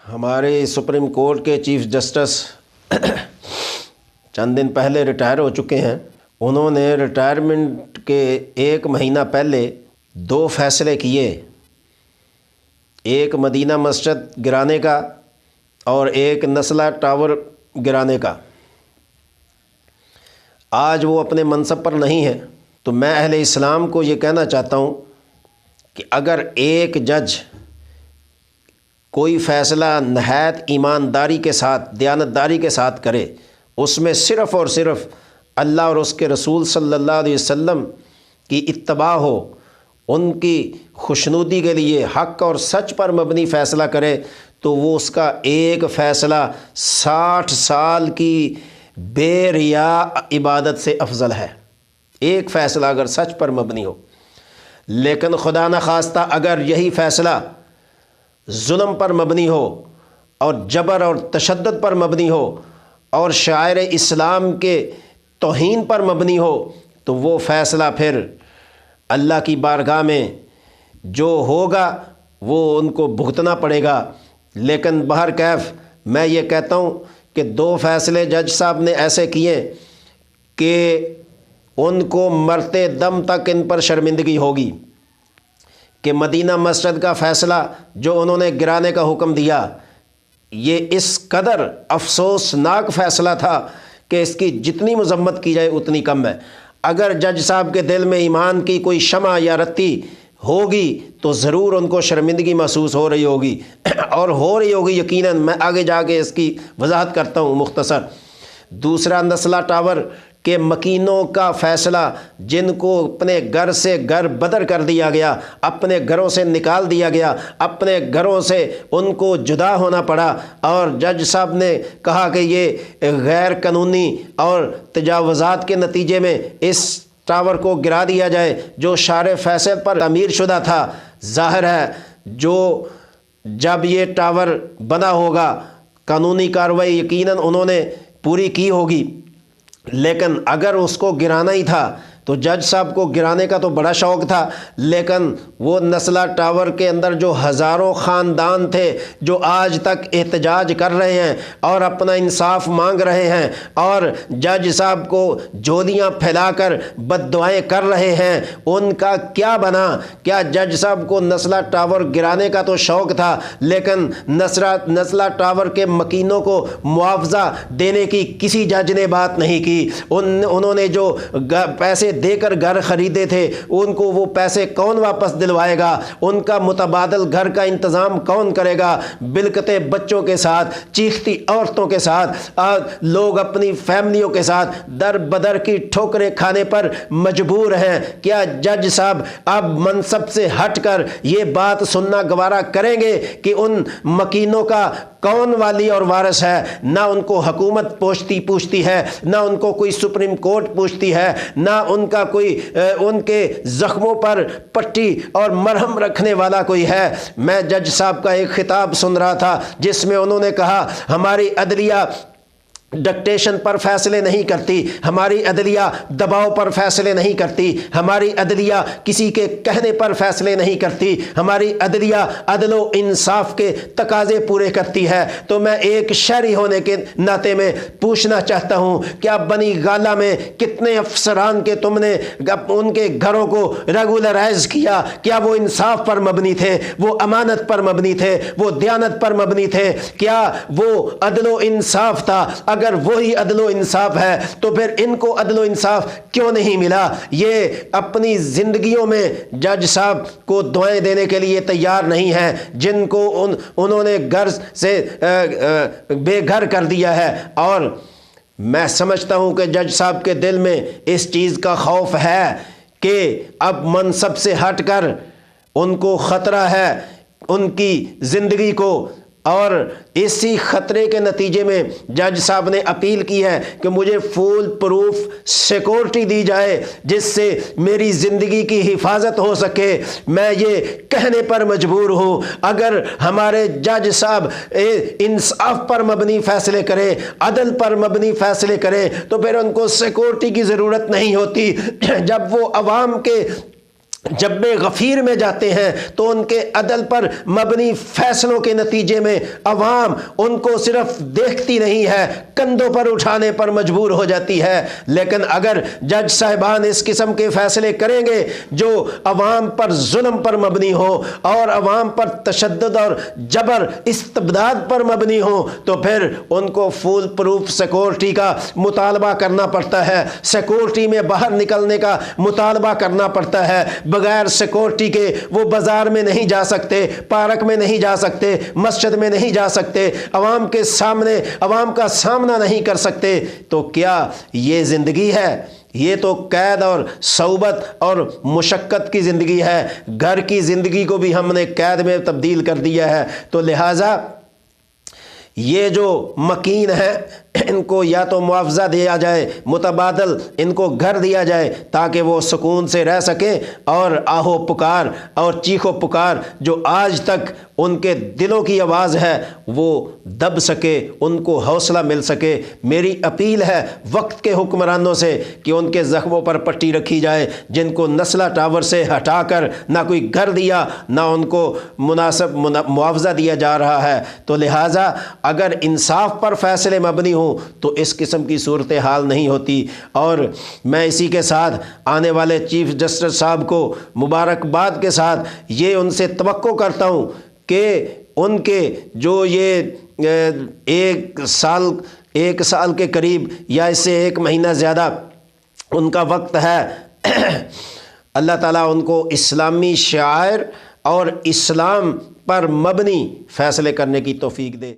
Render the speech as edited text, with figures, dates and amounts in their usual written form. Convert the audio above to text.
ہمارے supreme court کے chief justice چند دن پہلے ریٹائر ہو چکے ہیں۔ انہوں نے ریٹائرمنٹ کے 1 مہینہ پہلے 2 فیصلے کیے، ایک مدینہ مسجد گرانے کا اور ایک نسلہ ٹاور گرانے کا۔ آج وہ اپنے منصب پر نہیں ہے، تو میں اہل اسلام کو یہ کہنا چاہتا ہوں کہ اگر ایک جج کوئی فیصلہ نہایت ایمانداری کے ساتھ، دیانتداری کے ساتھ کرے، اس میں صرف اور صرف اللہ اور اس کے رسول صلی اللہ علیہ وسلم کی اتباع ہو، ان کی خوشنودی کے لیے حق اور سچ پر مبنی فیصلہ کرے، تو وہ اس کا ایک فیصلہ 60 سال کی بے ریا عبادت سے افضل ہے۔ ایک فیصلہ اگر سچ پر مبنی ہو، لیکن خدا نخواستہ اگر یہی فیصلہ ظلم پر مبنی ہو اور جبر اور تشدد پر مبنی ہو اور شعائر اسلام کے توہین پر مبنی ہو، تو وہ فیصلہ پھر اللہ کی بارگاہ میں جو ہوگا وہ ان کو بھگتنا پڑے گا۔ لیکن بہرکیف میں یہ کہتا ہوں کہ 2 فیصلے جج صاحب نے ایسے کیے کہ ان کو مرتے دم تک ان پر شرمندگی ہوگی کہ مدینہ مسجد کا فیصلہ جو انہوں نے گرانے کا حکم دیا، یہ اس قدر افسوسناک فیصلہ تھا کہ اس کی جتنی مذمت کی جائے اتنی کم ہے۔ اگر جج صاحب کے دل میں ایمان کی کوئی شمع یا رتی ہوگی تو ضرور ان کو شرمندگی محسوس ہو رہی ہوگی اور ہو رہی ہوگی یقیناً۔ میں آگے جا کے اس کی وضاحت کرتا ہوں مختصر۔ دوسرا، نسلہ ٹاور کے مکینوں کا فیصلہ، جن کو اپنے گھر سے گھر بدر کر دیا گیا، اپنے گھروں سے نکال دیا گیا، اپنے گھروں سے ان کو جدا ہونا پڑا، اور جج صاحب نے کہا کہ یہ غیر قانونی اور تجاوزات کے نتیجے میں اس ٹاور کو گرا دیا جائے جو شارع فیصل پر تعمیر شدہ تھا۔ ظاہر ہے جب یہ ٹاور بنا ہوگا، قانونی کارروائی یقیناً انہوں نے پوری کی ہوگی، لیکن اگر اس کو گرانا ہی تھا تو جج صاحب کو گرانے کا تو بڑا شوق تھا، لیکن وہ نسلہ ٹاور کے اندر جو ہزاروں خاندان تھے جو آج تک احتجاج کر رہے ہیں اور اپنا انصاف مانگ رہے ہیں اور جج صاحب کو جھولیاں پھیلا کر بد دعائیں کر رہے ہیں، ان کا کیا بنا؟ کیا جج صاحب کو نسلہ ٹاور گرانے کا تو شوق تھا، لیکن نسلہ ٹاور کے مکینوں کو معاوضہ دینے کی کسی جج نے بات نہیں کی؟ انہوں نے جو پیسے دے کر گھر خریدے تھے، ان کو وہ پیسے کون واپس دلوائے گا؟ ان کا متبادل گھر کا انتظام کون کرے گا؟ بلکتے بچوں کے ساتھ، چیختی عورتوں کے ساتھ، لوگ اپنی فیملیوں کے ساتھ در بدر کی ٹھوکریں کھانے پر مجبور ہیں۔ کیا جج صاحب اب منصب سے ہٹ کر یہ بات سننا گوارا کریں گے کہ ان مکینوں کا کون والی اور وارث ہے؟ نہ ان کو حکومت پوچھتی ہے، نہ ان کو کوئی سپریم کورٹ پوچھتی ہے، نہ ان کا کوئی ان کے زخموں پر پٹی اور مرہم رکھنے والا کوئی ہے۔ میں جج صاحب کا ایک خطاب سن رہا تھا جس میں انہوں نے کہا ہماری عدلیہ ڈکٹیشن پر فیصلے نہیں کرتی، ہماری عدلیہ دباؤ پر فیصلے نہیں کرتی، ہماری عدلیہ کسی کے کہنے پر فیصلے نہیں کرتی، ہماری عدلیہ عدل و انصاف کے تقاضے پورے کرتی ہے۔ تو میں ایک شہری ہونے کے ناطے میں پوچھنا چاہتا ہوں، کیا بنی غالہ میں کتنے افسران کے تم نے ان کے گھروں کو ریگولرائز کیا؟ کیا وہ انصاف پر مبنی تھے؟ وہ امانت پر مبنی تھے؟ وہ دیانت پر مبنی تھے؟ کیا وہ عدل و انصاف تھا؟ اگر وہی عدل و انصاف ہے تو پھر ان کو عدل و انصاف کیوں نہیں ملا؟ یہ اپنی زندگیوں میں جج صاحب کو دعائیں دینے کے لیے تیار نہیں ہیں، جن کو انہوں نے گھر سے بے گھر کر دیا ہے۔ اور میں سمجھتا ہوں کہ جج صاحب کے دل میں اس چیز کا خوف ہے کہ اب منصب سے ہٹ کر ان کو خطرہ ہے ان کی زندگی کو، اور اسی خطرے کے نتیجے میں جج صاحب نے اپیل کی ہے کہ مجھے فول پروف سیکورٹی دی جائے جس سے میری زندگی کی حفاظت ہو سکے۔ میں یہ کہنے پر مجبور ہوں، اگر ہمارے جج صاحب انصاف پر مبنی فیصلے کریں، عدل پر مبنی فیصلے کریں، تو پھر ان کو سیکورٹی کی ضرورت نہیں ہوتی۔ جب وہ عوام کے جب غفیر میں جاتے ہیں تو ان کے عدل پر مبنی فیصلوں کے نتیجے میں عوام ان کو صرف دیکھتی نہیں ہے، کندھوں پر اٹھانے پر مجبور ہو جاتی ہے۔ لیکن اگر جج صاحبان اس قسم کے فیصلے کریں گے جو عوام پر ظلم پر مبنی ہو اور عوام پر تشدد اور جبر استبداد پر مبنی ہو، تو پھر ان کو فول پروف سیکورٹی کا مطالبہ کرنا پڑتا ہے، سیکورٹی میں باہر نکلنے کا مطالبہ کرنا پڑتا ہے۔ بغیر سیکورٹی کے وہ بازار میں نہیں جا سکتے، پارک میں نہیں جا سکتے، مسجد میں نہیں جا سکتے، عوام کے سامنے عوام کا سامنا نہیں کر سکتے۔ تو کیا یہ زندگی ہے؟ یہ تو قید اور صعوبت اور مشقت کی زندگی ہے۔ گھر کی زندگی کو بھی ہم نے قید میں تبدیل کر دیا ہے۔ تو لہٰذا یہ جو مکین ہیں ان کو یا تو معاوضہ دیا جائے، متبادل ان کو گھر دیا جائے تاکہ وہ سکون سے رہ سکیں، اور آہو پکار اور چیخو پکار جو آج تک ان کے دلوں کی آواز ہے وہ دب سکے، ان کو حوصلہ مل سکے۔ میری اپیل ہے وقت کے حکمرانوں سے کہ ان کے زخموں پر پٹی رکھی جائے، جن کو نسلہ ٹاور سے ہٹا کر نہ کوئی گھر دیا نہ ان کو مناسب معاوضہ دیا جا رہا ہے۔ تو لہٰذا اگر انصاف پر فیصلے مبنی ہوں تو اس قسم کی صورتحال نہیں ہوتی۔ اور میں اسی کے ساتھ آنے والے چیف جسٹس صاحب کو مبارکباد کے ساتھ یہ ان سے توقع کرتا ہوں کہ ان کے جو یہ ایک سال کے قریب یا اس سے 1 مہینہ زیادہ ان کا وقت ہے، اللہ تعالیٰ ان کو اسلامی شعائر اور اسلام پر مبنی فیصلے کرنے کی توفیق دے۔